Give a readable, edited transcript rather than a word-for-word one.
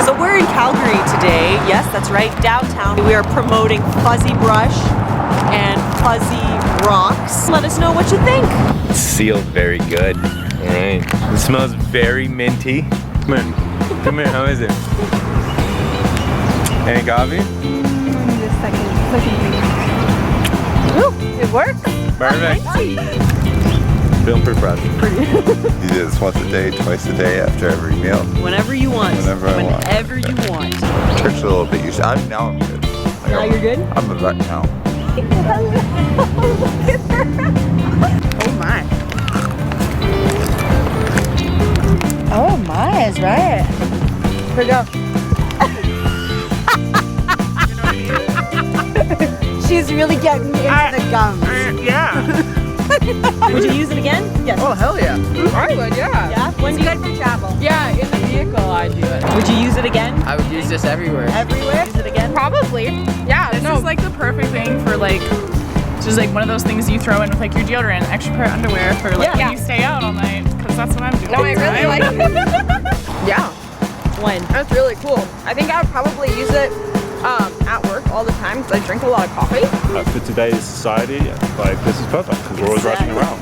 So we're in Calgary today. Yes, that's right, downtown. We are promoting Fuzzy Brush and Fuzzy Rocks. Let us know what you think. It's sealed very good. All right. It smells very minty. Come here. Come here. How is it? Any coffee? The second thing. Ooh, it works. Perfect. Feeling pretty proud. You do this once a day, twice a day, after every meal. Whenever you want. Whenever I want. Whenever you want. Tricks a little bit. Now I'm good. Now you're good? I'm a vet now. Oh my. Oh my is right. Here we go. She's really getting into the gums. Yeah. Would you use it again? Yes. Oh, hell yeah. I would, yeah. Yeah? When It's good for travel. Yeah, in the vehicle I do it. Would you use it again? I would use this everywhere. Everywhere? Use it again? Probably. Yeah. This is like the perfect thing for like, just like one of those things you throw in with like your deodorant, extra pair of underwear for like when you stay out all night, because that's what I'm doing. No, I really like it. Yeah. When? That's really cool. I think I would probably use it at work all the time because I drink a lot of coffee. For today's society, like this is perfect because we're always rushing around.